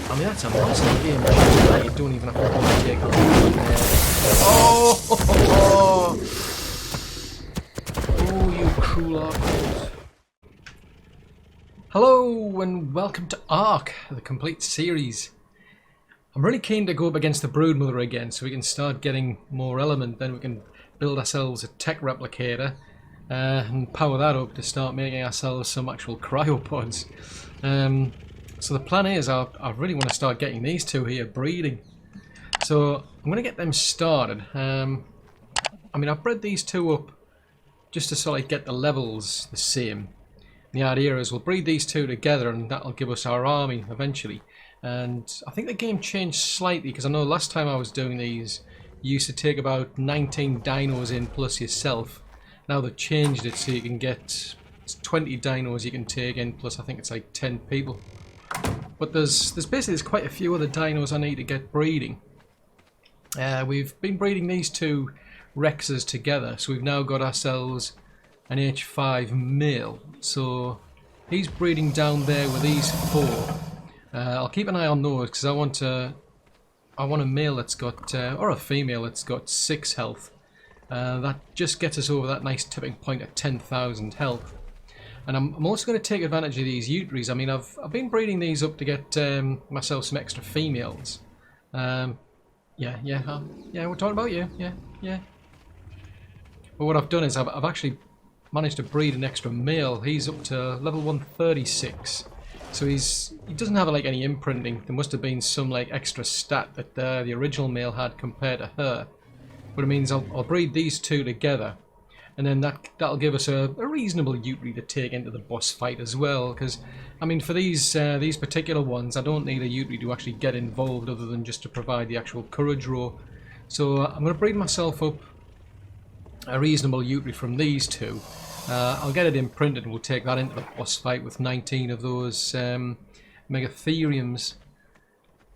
I mean, that's a massive game changer. You don't even have to take off. Oh! Oh, you cruel ARK. Hello and welcome to ARK, the complete series. I'm really keen to go up against the BroodMother again so we can start getting more element. Then we can build ourselves a Tek Replicator and power that up to start making ourselves some actual cryopods. So the plan is I really want to start getting these two here breeding. So I'm going to get them started. I mean, I've bred these two up just to sort of get the levels the same. The idea is we'll breed these two together and that'll give us our army eventually. And I think the game changed slightly because I know last time I was doing these you used to take about 19 dinos in plus yourself. Now they've changed it so you can get 20 dinos you can take in plus I think it's like 10 people. But there's quite a few other dinos I need to get breeding. We've been breeding these two Rexes together, so we've now got ourselves an H5 male. So he's breeding down there with these four. I'll keep an eye on those because I want a male that's got, or a female that's got 6 health. That just gets us over that nice tipping point at 10,000 health. And I'm also going to take advantage of these Yutyrannus. I mean, I've been breeding these up to get myself some extra females. Yeah, we're talking about you. Yeah. But what I've done is I've actually managed to breed an extra male. He's up to level 136. So he doesn't have like any imprinting. There must have been some like extra stat that the original male had compared to her. But it means I'll breed these two together. And then that'll give us a reasonable Yutyrannus to take into the boss fight as well. Because, I mean, for these particular ones, I don't need a Yutyrannus to actually get involved other than just to provide the actual courage row. So I'm going to breed myself up a reasonable Yutyrannus from these two. I'll get it imprinted and we'll take that into the boss fight with 19 of those Megatheriums.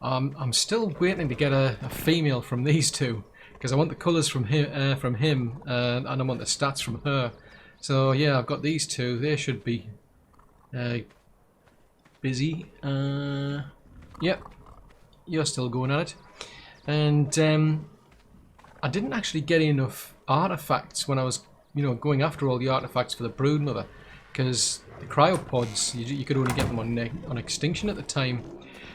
I'm still waiting to get a female from these two. Because I want the colours from him, and I want the stats from her. So yeah, I've got these two. They should be busy. Yep, you're still going at it. And I didn't actually get enough artifacts when I was, going after all the artifacts for the BroodMother, because the cryopods you could only get them on extinction at the time.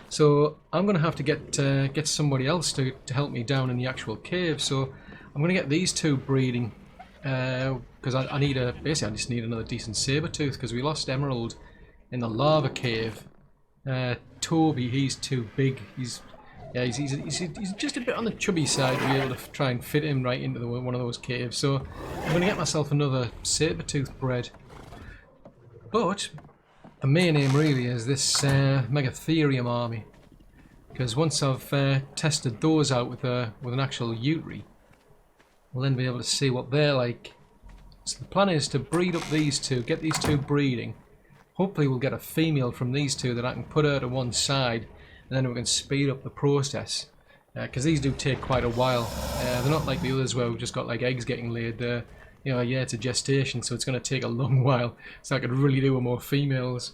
So I'm going to have to get somebody else to help me down in the actual cave. So I'm going to get these two breeding because I need basically I just need another decent Sabertooth because we lost Emerald in the lava cave. Toby, he's too big. He's just a bit on the chubby side to be able to try and fit him right into one of those caves. So I'm going to get myself another Sabertooth bred. But the main aim really is this Megatherium army, because once I've tested those out with an actual Yutyrannus, we'll then be able to see what they're like. So the plan is to breed up these two, get these two breeding. Hopefully we'll get a female from these two that I can put her to one side, and then we can speed up the process. Because these do take quite a while. They're not like the others where we've just got like eggs getting laid there. Yeah, it's a gestation, so it's going to take a long while. So I could really do with more females.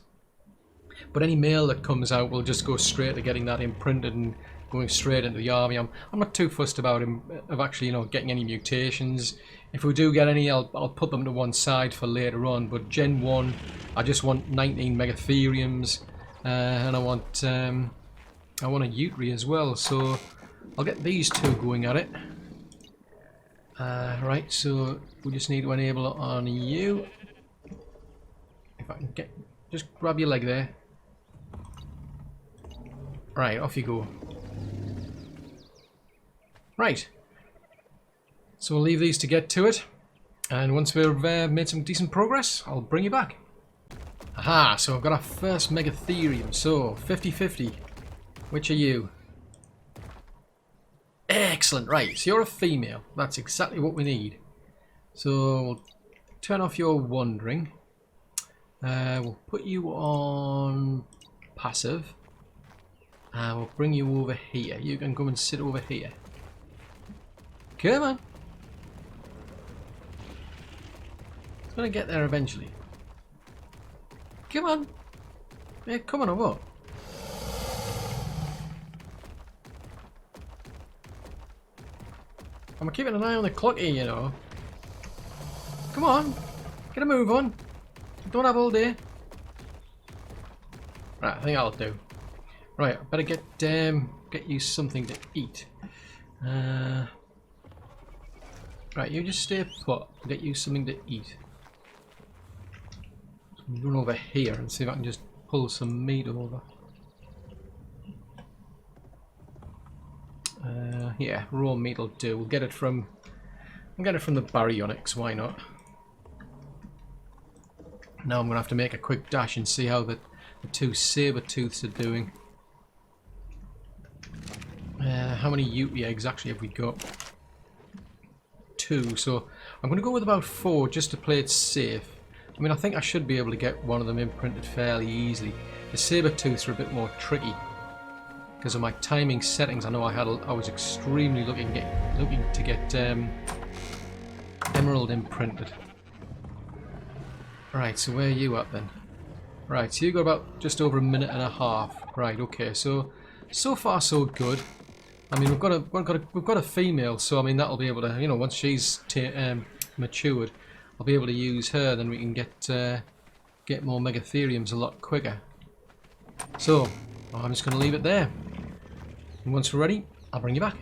But any male that comes out will just go straight to getting that imprinted and going straight into the army. I'm not too fussed about him of actually, getting any mutations. If we do get any, I'll put them to one side for later on. But Gen 1, I just want 19 Megatheriums, and I want a Yutyrannus as well. So I'll get these two going at it. Right, so we just need to enable it on you. If I can just grab your leg there. Right, off you go. Right. So we'll leave these to get to it. And once we've made some decent progress, I'll bring you back. Aha, so I've got our first Megatherium. So, 50-50. Which are you? Excellent, right, so you're a female. That's exactly what we need. So we'll turn off your wandering. We'll put you on passive. We'll bring you over here. You can come and sit over here. Come on. It's gonna get there eventually. Come on. Yeah, come on or what? I'm keeping an eye on the clock here, you know. Come on. Get a move on. Don't have all day. Right, I think I'll do. Right, I better get you something to eat. Right, you just stay put. I'll get you something to eat. Run over here and see if I can just pull some meat over. Yeah, raw meat will do. We'll get it from the baryonyx. Why not? Now I'm gonna have to make a quick dash and see how the two Sabertooths are doing. How many Yutyrannus eggs actually have we got? 2. So I'm gonna go with about 4 just to play it safe. I mean, I think I should be able to get one of them imprinted fairly easily. The Sabertooths are a bit more tricky because of my timing settings. I know I was extremely looking to get emerald imprinted. Right, so where are you at then? Right, so you got about just over a minute and a half. Right, okay, so far so good. I mean, we've got a female, so I mean that'll be able to, you know, once she's matured, I'll be able to use her. Then we can get more Megatheriums a lot quicker. So I'm just going to leave it there. And once we're ready, I'll bring you back.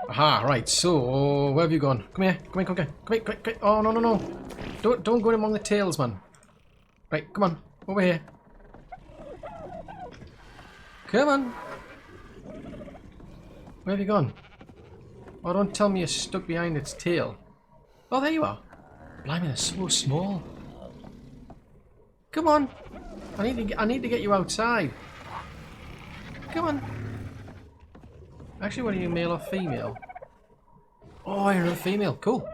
Aha, right. So where have you gone? Come here, come here. Oh no! Don't go in among the tails, man. Right, come on, over here. Come on. Where have you gone? Oh, don't tell me you're stuck behind its tail. Oh, there you are. Blimey, they're so small. Come on. I need to get you outside. Come on. Actually, what are you, male or female? Oh, you're a female. Cool.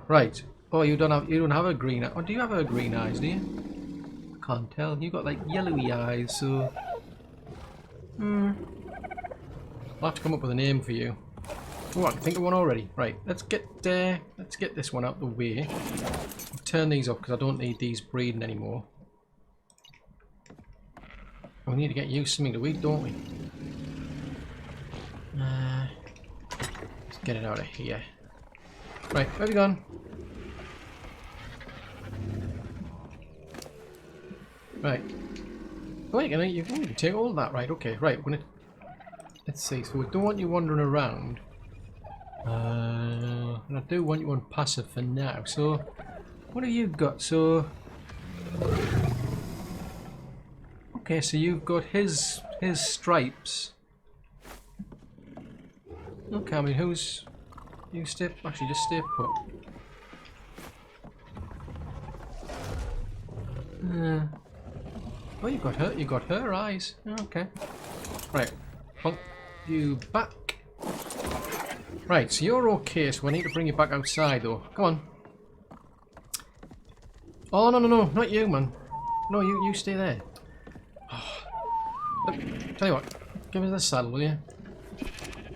Right. Oh, you don't have a green eye. Oh, do you have a green eyes? Do you? Can't tell. You got like yellowy eyes, so. I'll have to come up with a name for you. Oh, I can think of one already. Right. Let's get this one out the way. I'll turn these off because I don't need these breeding anymore. We need to get you something to eat, don't we? Let's get it out of here. Right, where have you gone? Right. Oh, you can take all of that. Right, okay. Right, we're gonna... Let's see. So we don't want you wandering around. And I do want you on passive for now. So, what have you got? So... Okay, so you've got his stripes. Okay, I mean, who's... You stay... Actually, just stay put. Oh, you got her eyes. Okay. Right. Well, you back. Right, so you're okay, so I need to bring you back outside, though. Come on. Oh, no, not you, man. No, you stay there. Oh. Look, tell you what. Give me the saddle, will you?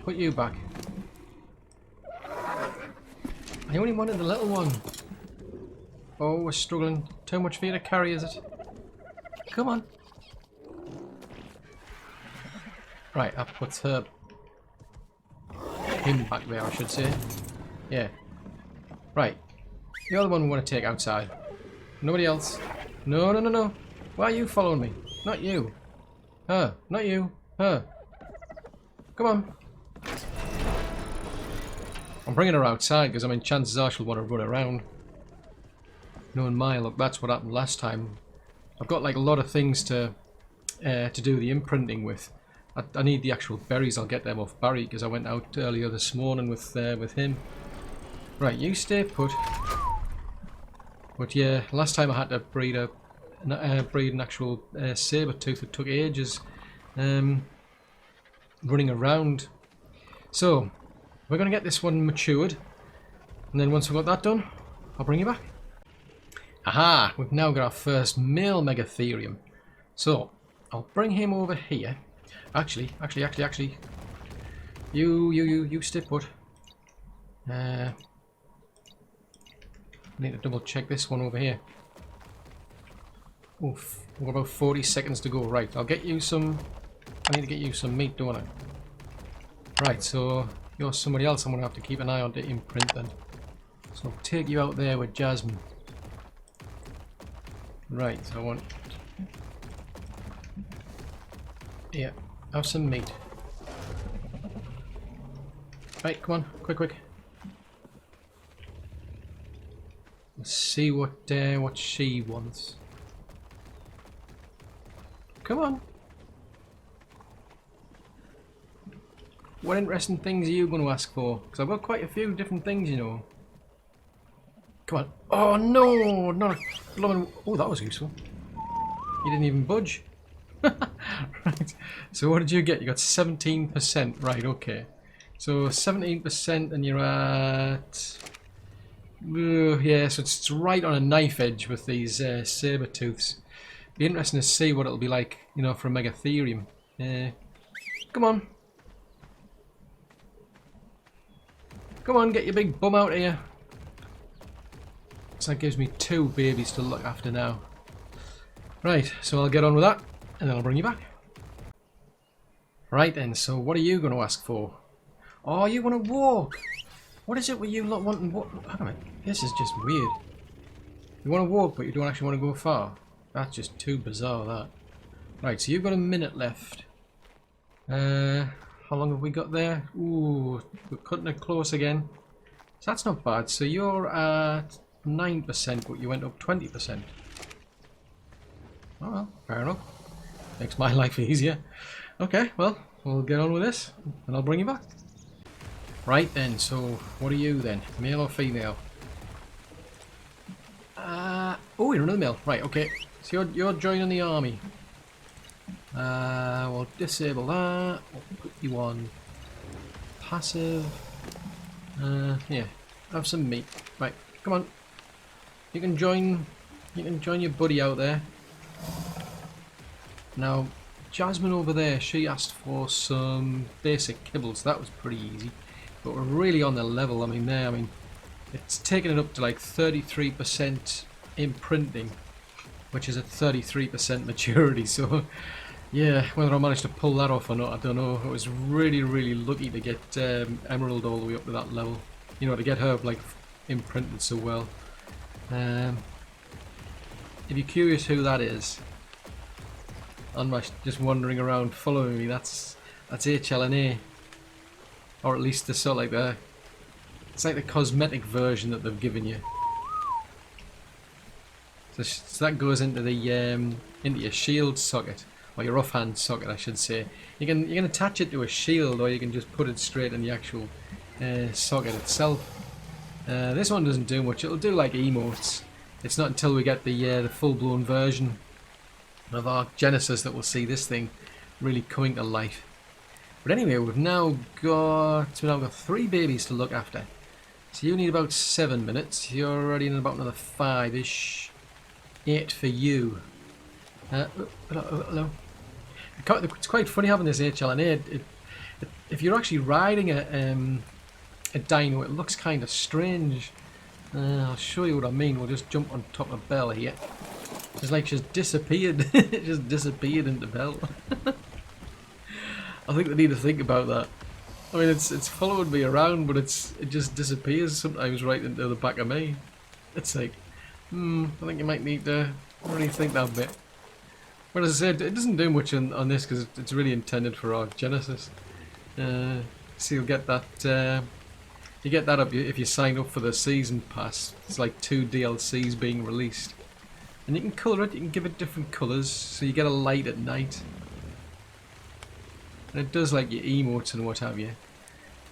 Put you back. I only wanted the little one. Oh, we're struggling. Too much for you to carry, is it? Come on. Right, that puts him back there, I should say. Yeah. Right. You're the one we want to take outside. Nobody else. No. Why are you following me? Not you. Her. Not you. Her. Come on. I'm bringing her outside because, I mean, chances are she'll want to run around. Knowing my luck, that's what happened last time. I've got like a lot of things to do the imprinting with. I need the actual berries. I'll get them off Barry because I went out earlier this morning with him. Right, you stay put. But yeah, last time I had to breed an actual Sabertooth. It took ages running around. So we're going to get this one matured, and then once we've got that done, I'll bring you back. Aha! We've now got our first male Megatherium. So I'll bring him over here. Actually, you stay put. I need to double check this one over here. Oof, we've got about 40 seconds to go. Right, I'll get you some. I need to get you some meat, don't I? Right, so You're somebody else I'm going to have to keep an eye on to imprint then. So I'll take you out there with Jasmine. Right, so I want... Yeah, have some meat. Right, come on, quick. Let's see what she wants. Come on. What interesting things are you going to ask for? Because I've got quite a few different things, you know. Come on. Oh no, not a blooming... Oh, that was useful. You didn't even budge. Right. So what did you get? You got 17%. Right, okay. So 17% and you're at... yeah, so it's right on a knife edge with these Sabertooths. Be interesting to see what it'll be like, you know, for a Megatherium. Come on. Come on, get your big bum out here. So that gives me 2 babies to look after now. Right, so I'll get on with that, and then I'll bring you back. Right then, so what are you going to ask for? Oh, you want to walk? What is it with you lot wanting walk? Hang on, this is just weird. You want to walk, but you don't actually want to go far. That's just too bizarre, that. Right, so you've got a minute left. How long have we got there? Ooh, we're cutting it close again. So that's not bad. So you're at 9%, but you went up 20%. Oh well, fair enough. Makes my life easier. Okay, well, we'll get on with this, and I'll bring you back. Right then, so what are you then? Male or female? Oh, you're another male. Right, okay. So you're joining the army. We'll disable that. We'll put you on passive. Yeah, have some meat. Right, come on. You can join your buddy out there. Now, Jasmine over there, she asked for some basic kibbles. That was pretty easy. But we're really on the level. I mean, it's taken it up to like 33% imprinting, which is at 33% maturity. So, yeah, whether I managed to pull that off or not, I don't know. I was really, really lucky to get Emerald all the way up to that level. You know, to get her like imprinted so well. If you're curious who that is, I'm just wandering around following me. That's HLNA, or at least the sort of like it's like the cosmetic version that they've given you. So that goes into the into your shield socket, or your offhand socket, I should say. You can attach it to a shield, or you can just put it straight in the actual socket itself. This one doesn't do much. It'll do like emotes. It's not until we get the full-blown version of ARK Genesis that we'll see this thing really coming to life. But anyway, we've now got 3 babies to look after. So you need about 7 minutes. You're already in about another 5-ish. 8 for you. Hello. It's quite funny having this HLNA. If you're actually riding a dino, it looks kind of strange. I'll show you what I mean. We'll just jump on top of Belle here. It's like she's disappeared. It just disappeared into Belle. I think they need to think about that. I mean, it's following me around, but it just disappears sometimes right into the back of me. It's like, I think you might need to really think that bit. But as I said, it doesn't do much on this because it's really intended for ARK Genesis. So you'll get that. You get that up if you sign up for the season pass. It's like 2 DLCs being released, and you can colour it. You can give it different colours, so you get a light at night, and it does like your emotes and what have you.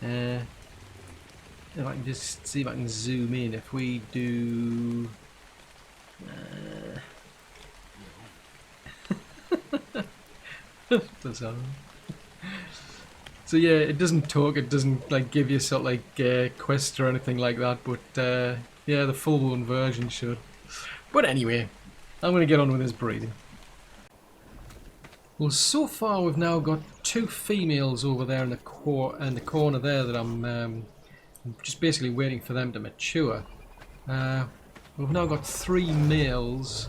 If I can just see if I can zoom in. If we do. So yeah, it doesn't talk, it doesn't like give you sort of like quests or anything like that, but yeah, the full-blown version should. But anyway, I'm going to get on with this breeding. Well, so far we've now got 2 females over there in the corner there that I'm just basically waiting for them to mature. We've now got 3 males,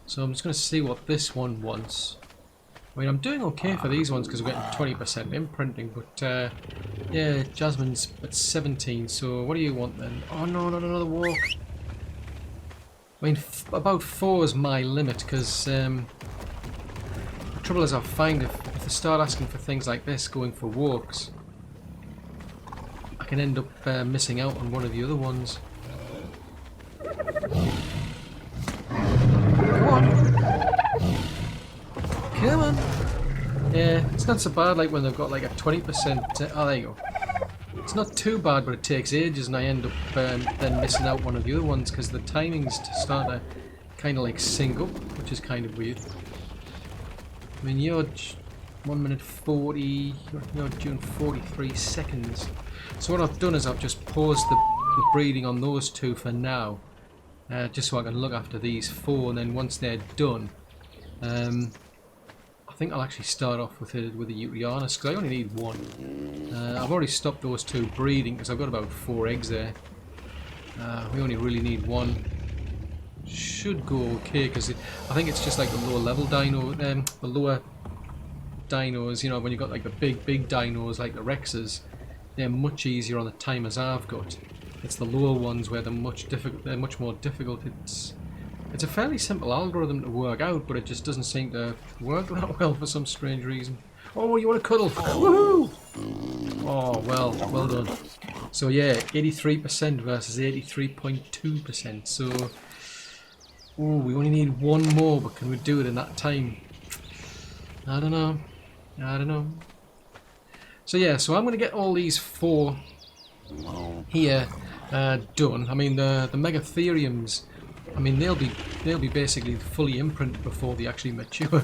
so I'm just going to see what this one wants. I mean, I'm doing okay for these ones because we're getting 20% imprinting, but Yeah, Jasmine's at 17, so what do you want then? Oh no, not another walk. I mean, about 4 is my limit, because the trouble is I find if I start asking for things like this, going for walks, I can end up missing out on one of the other ones. Come on! Come on! Yeah, it's not so bad like when they've got like a 20%... oh, there you go. It's not too bad, but it takes ages and I end up then missing out one of the other ones because the timings start to kind of like sync up, which is kind of weird. I mean, you're 1 minute 40, you're doing 43 seconds. So what I've done is I've just paused the breeding on those 2 for now, just so I can look after these 4, and then once they're done, I think I'll actually start off with the Yutyrannus because I only need 1. I've already stopped those 2 breeding because I've got about 4 eggs there. We only really need 1. Should go okay because I think it's just like the lower level dino, the lower dinos. You know, when you've got like the big dinos like the Rexes, they're much easier on the timers I've got. It's the lower ones where they're much more difficult. It's a fairly simple algorithm to work out, but it just doesn't seem to work that well for some strange reason. Oh, you want to cuddle? Woohoo! Oh, well done. So yeah, 83% versus 83.2%. So, oh, we only need 1 more, but can we do it in that time? I don't know. So yeah, so I'm going to get all these 4 here done. I mean, the Megatheriums, I mean, they'll be basically fully imprinted before they actually mature,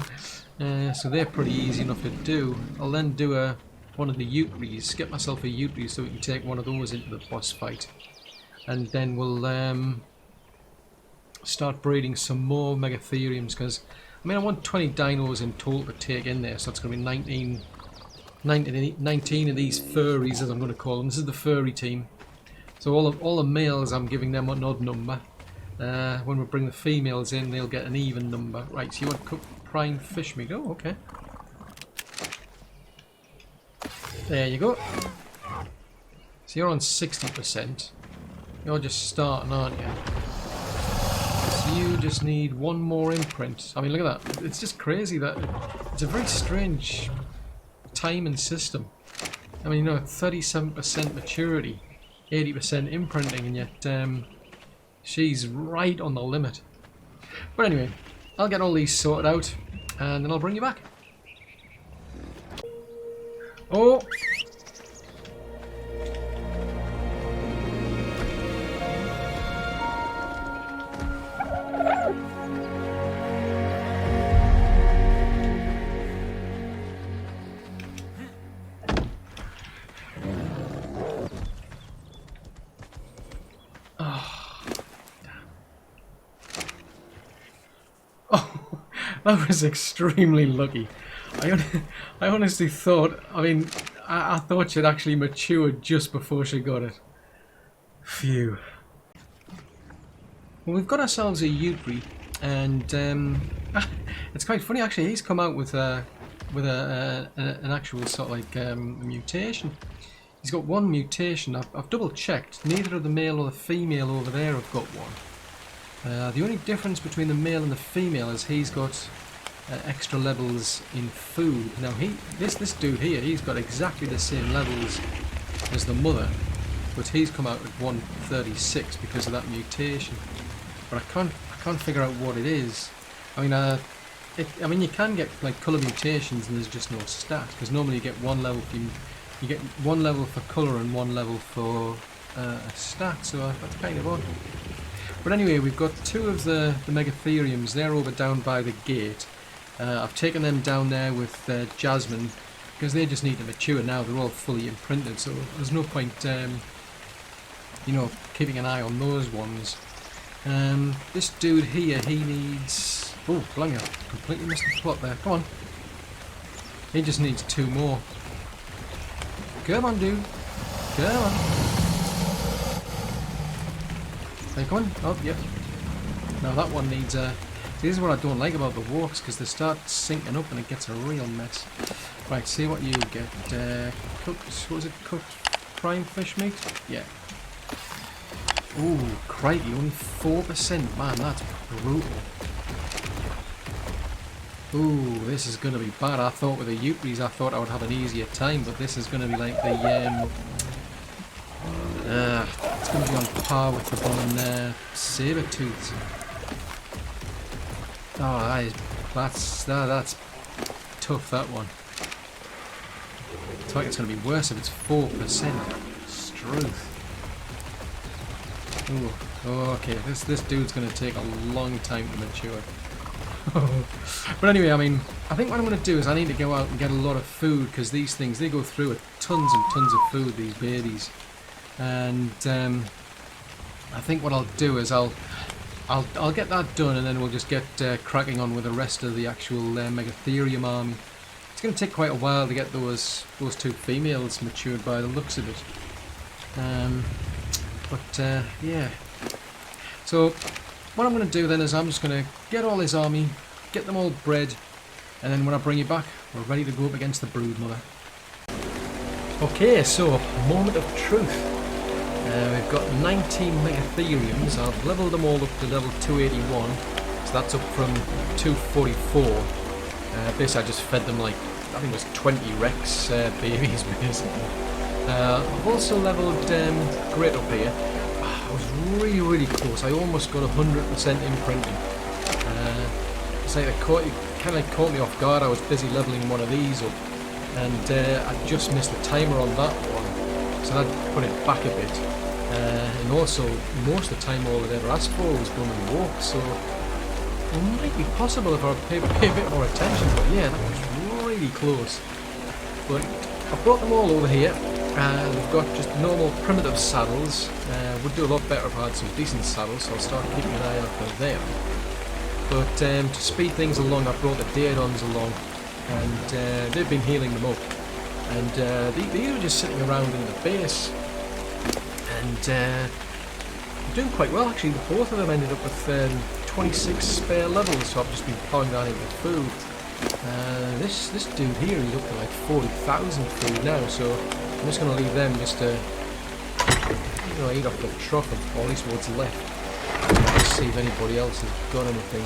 so they're pretty easy enough to do. I'll then do one of the Yutyrannus, get myself a Yutyrannus so we can take one of those into the boss fight, and then we'll start breeding some more Megatheriums because I mean I want 20 dinos in total to take in there, so it's going to be 19 of these furries, as I'm going to call them. This is the furry team. So all the males, I'm giving them an odd number. When we bring the females in, they'll get an even number. Right, so you want cooked prime fish meat. Oh, okay. There you go. So you're on 60%. You're just starting, aren't you? So you just need 1 more imprint. I mean, look at that. It's just crazy that it's a very strange time and system. I mean, you know, 37% maturity, 80% imprinting, and yet she's right on the limit. But anyway, I'll get all these sorted out and then I'll bring you back. Oh! That was extremely lucky. I honestly thought, I mean, I thought she'd actually matured just before she got it. Phew. Well, we've got ourselves a Yutyrannus, and it's quite funny actually. He's come out with an actual sort of like mutation. He's got 1 mutation. I've double checked. Neither of the male or the female over there have got 1. The only difference between the male and the female is he's got extra levels in food. Now this dude here, he's got exactly the same levels as the mother, but he's come out at 136 because of that mutation. But I can't figure out what it is. I mean, you can get like colour mutations and there's just no stat, because normally you get 1 level for you get 1 level for colour and 1 level for a stat. So that's kind of odd. But anyway, we've got 2 of the Megatheriums. They're over down by the gate. I've taken them down there with Jasmine because they just need to mature now. They're all fully imprinted, so there's no point, you know, keeping an eye on those ones. This dude here, he needs... Oh, blimey, I completely missed the plot there. Come on. He just needs 2 more. Come on, dude. Come on. Hey, come on. Oh, yep. Now that one needs This is what I don't like about the walks, because they start sinking up and it gets a real mess. Right, see what you get. Cooked, what was it? Cooked prime fish meat? Yeah. Ooh, crikey, only 4%. Man, that's brutal. Ooh, this is going to be bad. I thought with the Yutyrannus I thought I would have an easier time, but this is going to be like the... it's going to be on par with the one in Sabertooth. Oh, that's tough, that one. It's like it's going to be worse if it's 4%. Struth. Ooh, oh, okay, this dude's going to take a long time to mature. But anyway, I mean, I think what I'm going to do is I need to go out and get a lot of food, because these things, they go through with tons and tons of food, these babies. And I think what I'll do is I'll get that done, and then we'll just get cracking on with the rest of the actual Megatherium army. It's going to take quite a while to get those two females matured by the looks of it. Yeah. So what I'm going to do then is I'm just going to get all this army, get them all bred, and then when I bring you back, we're ready to go up against the BroodMother. Okay, so moment of truth. We've got 19 Megatheriums. I've leveled them all up to level 281, so that's up from 244. Basically I just fed them like, I think it was 20 Rex babies basically. I've also leveled Great up here. I was really close. I almost got 100% imprinting. It's like it kind of caught me off guard. I was busy leveling one of these up, and I just missed the timer on that one, so that put it back a bit. And also, most of the time all it ever asked for was going and walk, so it might be possible if I pay a bit more attention, but yeah, that was really close. But I've brought them all over here. We've got just normal primitive saddles. Would do a lot better if I had some decent saddles, so I'll start keeping an eye out for them. But to speed things along, I've brought the Daedons along, and they've been healing them up. And these are just sitting around in the base, and doing quite well actually. Both of them ended up with 26 spare levels, so I've just been plowing that into food. This dude here, he's up to like 40,000 food now, so I'm just going to leave them just to, you know, eat off the trough of at least what's left. Just see if anybody else has got anything.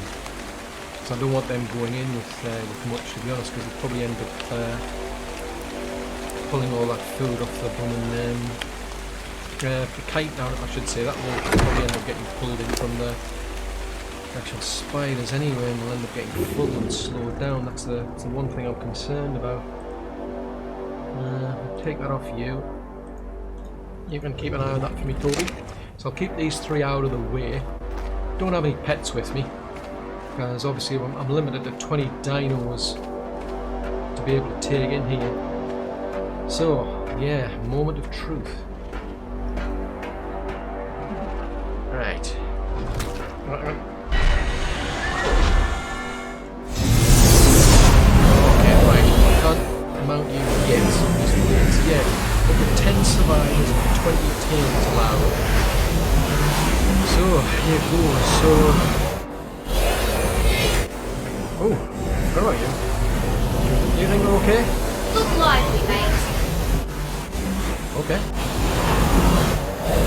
So I don't want them going in with much, to be honest, because they'll probably end up pulling all that food off the bum and the kite down, I should say. That will probably end up getting pulled in from the actual spiders anyway, and we'll end up getting full and slowed down. That's the one thing I'm concerned about. I'll take that off you. You can keep an eye on that for me, Toby. So I'll keep these three out of the way. Don't have any pets with me, because obviously I'm limited to 20 dinos to be able to take in here. So, yeah, moment of truth. Right. Mount you yet, yet, but the 10 survivors and 20 tails allowed. So, here goes, so... Oh, where are you? You think we're okay? Look lively, mate. Okay.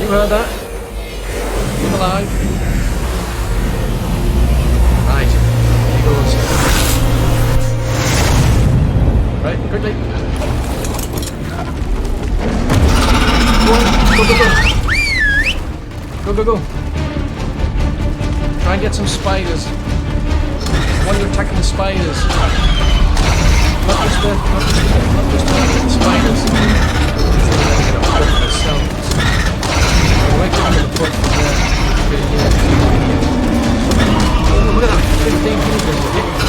You heard that? Keep alive. Right, here goes. Right, quickly. Go. Try and get some spiders. When you're attacking the spiders. Not just the spiders. Oh, look at that. 15 people hitting for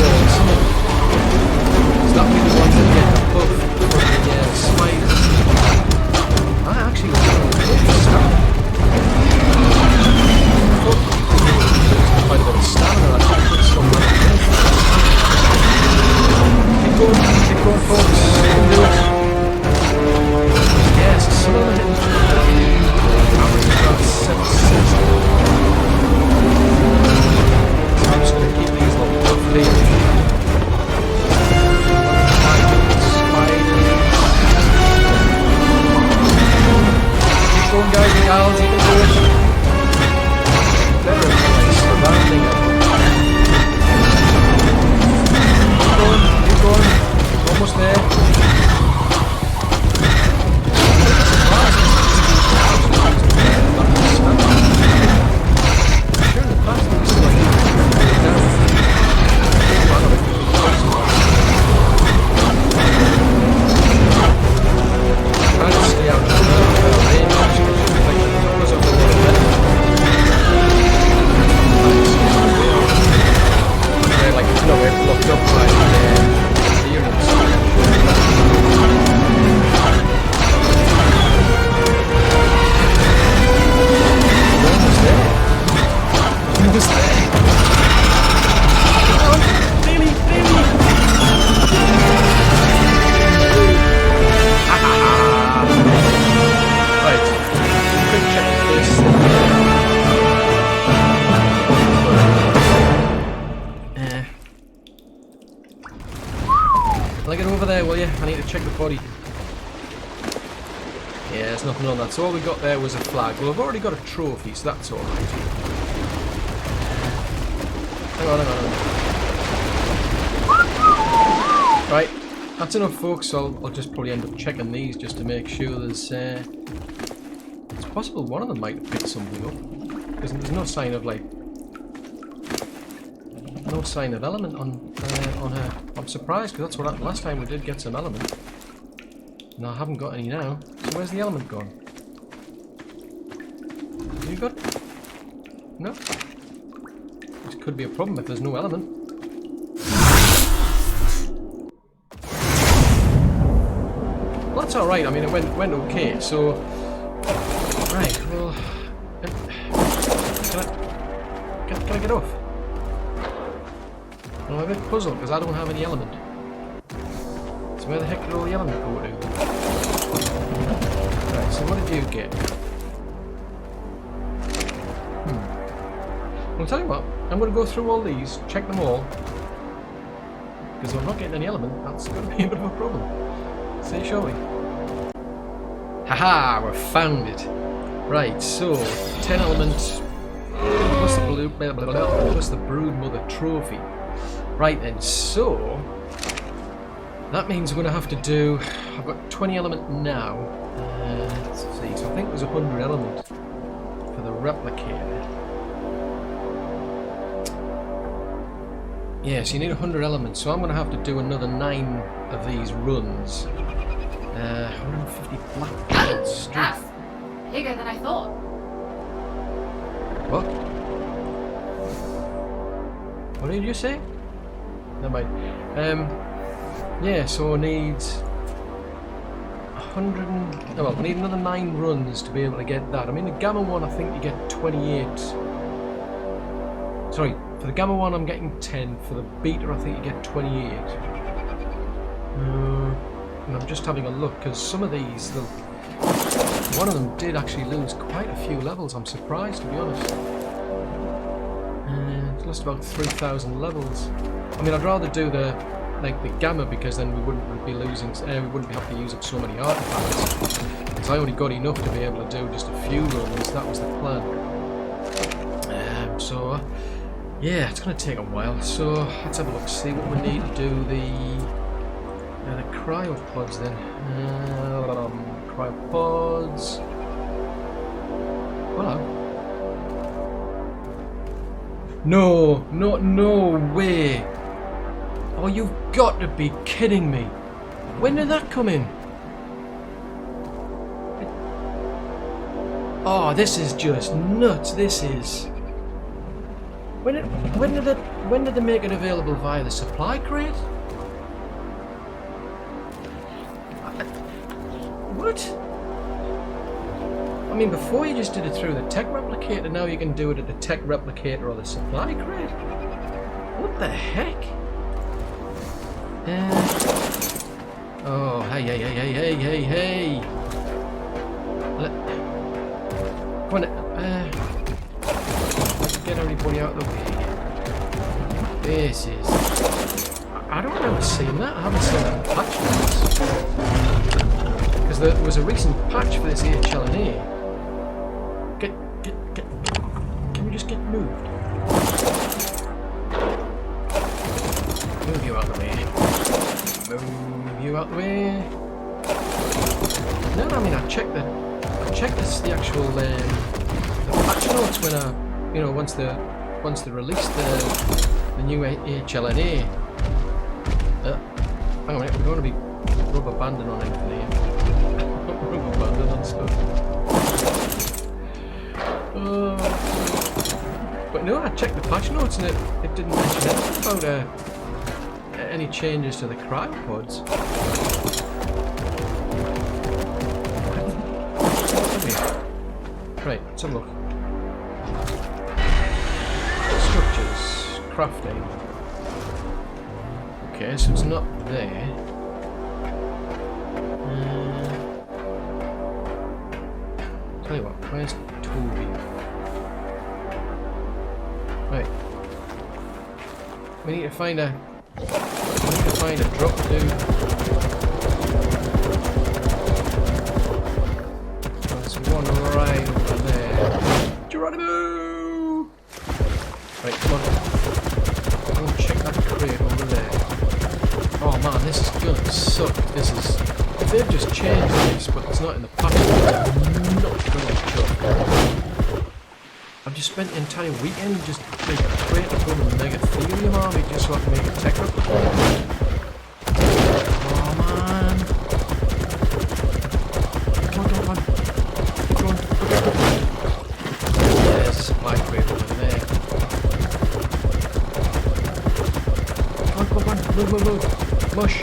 that really the ones that get above the spiders. I actually got quite a bit of stamina. I should put some keep going folks. I'll get over there, will you? I need to check the body. Yeah, there's nothing on that. So all we got there was a flag. Well, I've already got a trophy, so that's alright. Hang on. Right, that's enough, folks. I'll just probably end up checking these just to make sure there's... it's possible one of them might have picked something up. There's no sign of, like... No sign of element on her. I'm surprised, because that's what happened last time we did get some element. No, I haven't got any now. So where's the element gone? Have you got it? No? This could be a problem if there's no element. Well, that's alright. I mean, it went okay. So... Right, well... Can I get off? I'm a bit puzzled because I don't have any element. So where the heck did all the element go to? Right, so what did you get? I'll tell you what, I'm going to go through all these, check them all. Because if I'm not getting any element, that's going to be a bit of a problem. See, shall we? Haha, we've found it. Right, so 10 elements plus the BroodMother trophy. Right then, so that means we're going to have to do. I've got 20 element now. Let's see. So I think there's 100 element for the replicator. Yes, you need 100 elements. So I'm going to have to do another 9 of these runs. 150 black pods. That's bigger than I thought. What? What did you say? Never mind. Yeah, so it needs 100 and... Oh, well, we need another 9 runs to be able to get that. I mean, the Gamma one, I think you get 28. Sorry, for the Gamma one I'm getting 10. For the Beta, I think you get 28. And I'm just having a look, because some of these... One of them did actually lose quite a few levels. I'm surprised, to be honest. It's lost about 3,000 levels. I mean, I'd rather do the Gamma, because then we wouldn't be losing. We wouldn't have to use up so many artifacts. Because I only got enough to be able to do just a few runs. That was the plan. So yeah, it's going to take a while. So let's have a look. See what we need to do. The cryopods then. Cryopods. Hello. No way! Oh, you've got to be kidding me! When did that come in? Oh, this is just nuts. This is. When did they make it available via the supply crate? What? I mean, before you just did it through the Tek Replicator, now you can do it at the Tek Replicator or the supply crate? What the heck? Oh, hey. Come on, get everybody out of the way. This is... I don't remember seeing that. I haven't seen that patch for this. Because there was a recent patch for this HLNA. Can we just get moved? Move you out the way. Move you out the way. No, I mean, I checked the actual the patch notes when once they released the new HLNA. Hang on a minute, we don't want to be rubber banding on anything here. Rubber banding on stuff. But no, I checked the patch notes and it didn't mention anything about any changes to the cryopods. Right, let's have a look. Structures, crafting. Okay, so it's not there. Tell you what, where's Toby? Right. We need to find a find a drop, dude. There's one right over there. Geronimo! Right, come on. Go and check that crate over there. Oh man, this is gonna suck. This is... If they've just changed this, but it's not in the package, I'm not gonna chuck. I've just spent the entire weekend just like creating a Megatherium army just so I can make a Tek Replicator. Oh man. Come on. There's a supply crate over there. Come on. Move. Mush.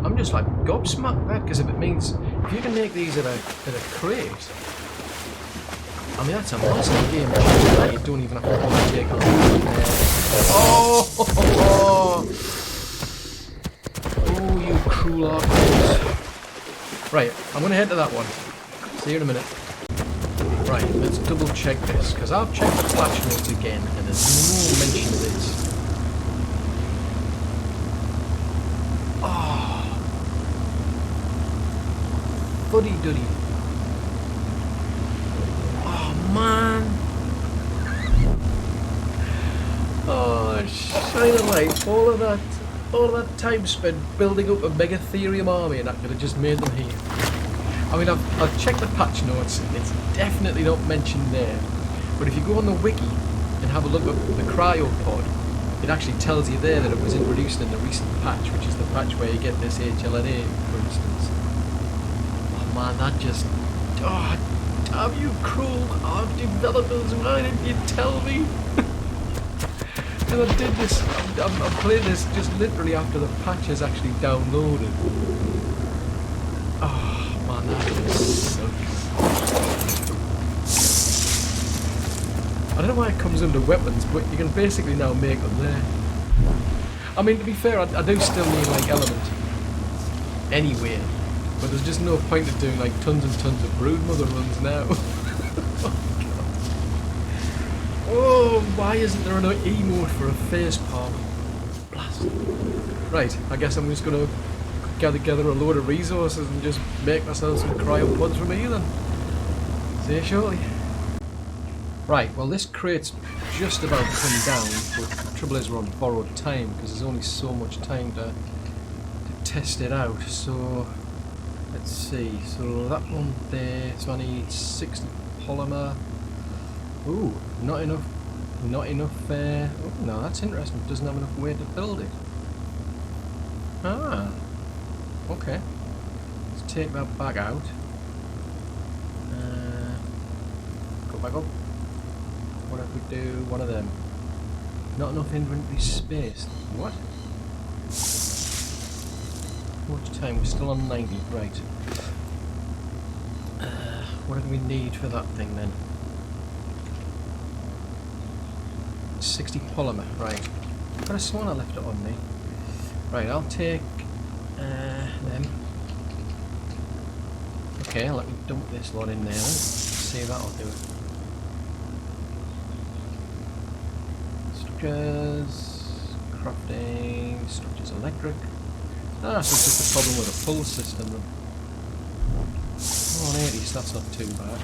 I'm just like gobsmacked there, because if it means if you can make these at a crate, I mean that's a massive game changer. You don't even have to bother taking it. Oh, you cruel archers. Right, I'm gonna head to that one. See you in a minute. Right, let's double check this, because I've checked the patch notes again and there's no mention of this. Fuddy duddy. Oh man. Oh, shine a light. All of that time spent building up a Megatherium army and that could have just made them here. I mean, I've checked the patch notes. It's definitely not mentioned there. But if you go on the wiki and have a look at the cryopod, it actually tells you there that it was introduced in the recent patch, which is the patch where you get this HLNA, for instance. Man, that just... Oh, damn you cruel ARK developers, why didn't you tell me? Because I did this, I'm playing this just literally after the patch is actually downloaded. Oh, man, that just sucks. I don't know why it comes under weapons, but you can basically now make them there. I mean, to be fair, I do still need, like, element anyway. But there's just no point in doing like tons and tons of BroodMother runs now. Oh, why isn't there an emote for a face palm? Blast. Right, I guess I'm just gonna gather together a load of resources and just make myself some cryopods from here then. See you shortly. Right, well this crate's just about come down, but the trouble is we're on borrowed time because there's only so much time to test it out, so... Let's see, so that one there, so I need 60 polymer. Ooh, not enough, oh no, that's interesting, it doesn't have enough weight to build it. Ah, okay. Let's take that back out. Go back up. What if we do one of them? Not enough inventory space. What? Much time, we're still on 90, right. What do we need for that thing then? 60 polymer, right. I could have sworn I left it on me. Right, I'll take them. Okay, let me dump this lot in there then. See if that'll do it. Structures, crafting, structures electric. Ah, so it's just a problem with a pull system then. 180, so that's not too bad.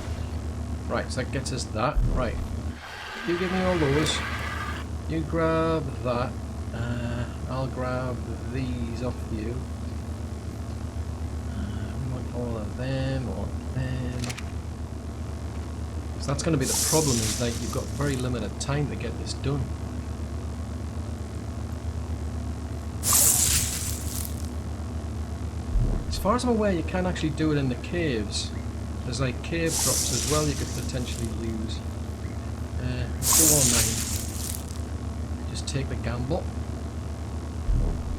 Right, so that gets us that. Right. You give me all those. You grab that. I'll grab these off you. We want all of them, all of them. So that's going to be the problem, is that you've got very limited time to get this done. As far as I'm aware, you can actually do it in the caves. There's like cave drops as well you could potentially use. Go on 9. Just take the gamble.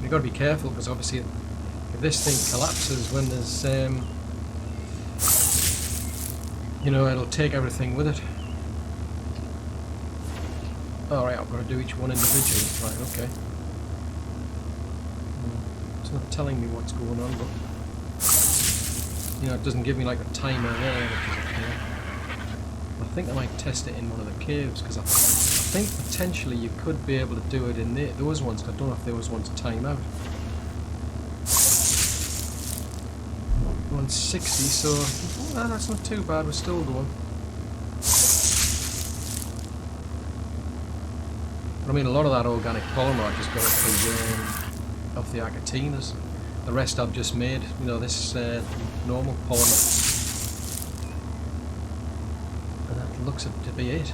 You've got to be careful because obviously if this thing collapses when there's you know, it'll take everything with it. Alright, I've got to do each one individually. Right, okay. It's not telling me what's going on, but... you know, it doesn't give me like a timer there, which is okay. I think I might test it in one of the caves, because I think potentially you could be able to do it in those ones. I don't know if those ones time out. 160, so well, that's not too bad, we're still going. But I mean, a lot of that organic polymer I just got off the Arcatinas. The rest I've just made, you know, this normal polymer. And that looks to be it.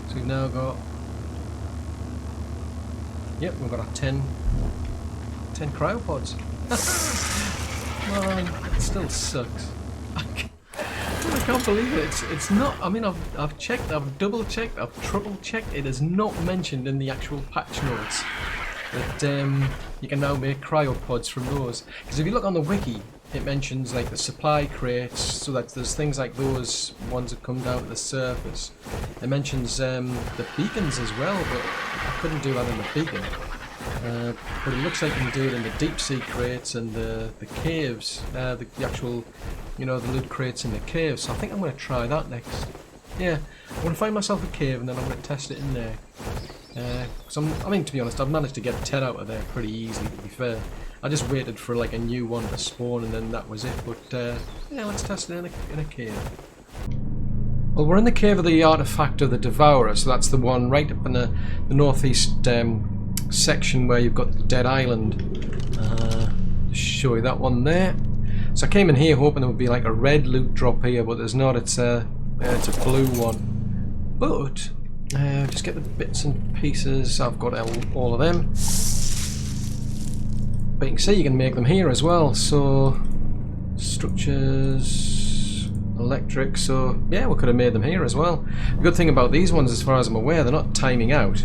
So we've now got, yep, we've got our 10 cryopods. Man, it still sucks. I can't believe it. It's not. I mean, I've checked, I've double checked, I've triple checked. It is not mentioned in the actual patch notes that you can now make cryopods from those. Because if you look on the wiki, it mentions like the supply crates, so that there's things like those ones that come down to the surface. It mentions the beacons as well, but I couldn't do that in the beacon. But it looks like you can do it in the deep sea crates and the caves, the actual, you know, the loot crates in the caves. So I think I'm going to try that next. Yeah, I'm going to find myself a cave and then I'm going to test it in there. Cause I mean, to be honest, I've managed to get 10 out of there pretty easily, to be fair. I just waited for like a new one to spawn and then that was it. But yeah, let's test it in a cave. Well, we're in the cave of the artifact of the Devourer, so that's the one right up in the northeast section where you've got the dead island. Just show you that one there. So I came in here hoping there would be like a red loot drop here, but there's not. It's a blue one. But just get the bits and pieces. I've got all of them. But you can see you can make them here as well. So structures, electric. So yeah, we could have made them here as well. The good thing about these ones, as far as I'm aware, they're not timing out.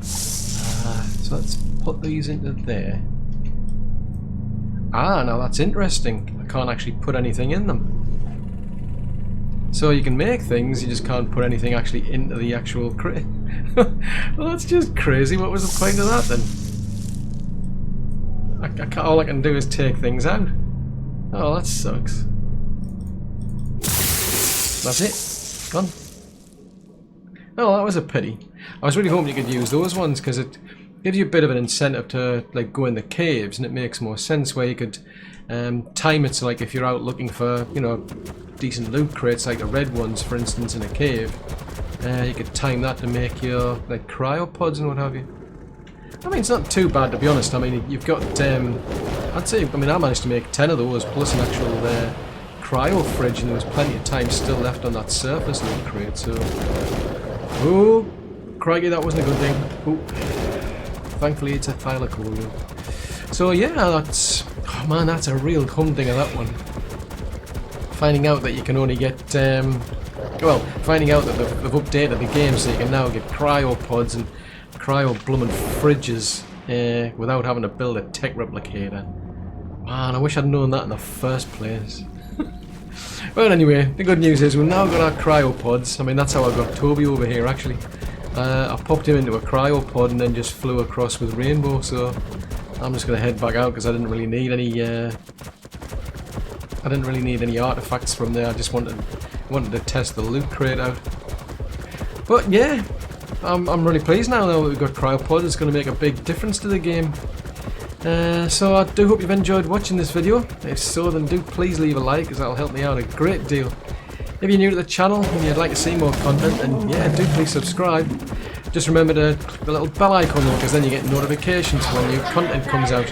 So let's put these into there. Ah, now that's interesting. I can't actually put anything in them. So you can make things, you just can't put anything actually into the actual crate. Well, that's just crazy. What was the point of that then? All I can do is take things out. Oh, that sucks. That's it. Gone. Oh, that was a pity. I was really hoping you could use those ones because it gives you a bit of an incentive to like go in the caves, and it makes more sense where you could time it so like if you're out looking for, you know, decent loot crates like the red ones, for instance, in a cave, you could time that to make your like cryopods and what have you. I mean, it's not too bad, to be honest. I mean, you've got I'd say, I mean, I managed to make 10 of those plus an actual cryo fridge, and there was plenty of time still left on that surface loot crate. So, oh, crikey, that wasn't a good thing. Oh. Thankfully it's a thylacoleo. So yeah, that's, oh man, that's a real humdinger, that one. Finding out that you can only get, well, finding out that they've updated the game so you can now get cryopods and cryo-bloomin' fridges without having to build a Tek Replicator. Man, I wish I'd known that in the first place. Well, anyway, the good news is we've now got our cryopods. I mean, that's how I got Toby over here, actually. I popped him into a cryopod and then just flew across with Rainbow, so I'm just going to head back out because I didn't really need any artifacts from there. I just wanted to test the loot crate out. But yeah, I'm really pleased now that we've got cryopods. It's going to make a big difference to the game. So I do hope you've enjoyed watching this video. If so, then do please leave a like, because that'll help me out a great deal. If you're new to the channel and you'd like to see more content, then yeah, do please subscribe. Just remember to click the little bell icon though, because then you get notifications when new content comes out.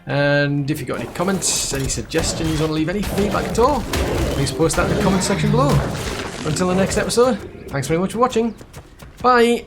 And if you've got any comments, any suggestions, or leave any feedback at all, please post that in the comment section below. Until the next episode, thanks very much for watching. Bye!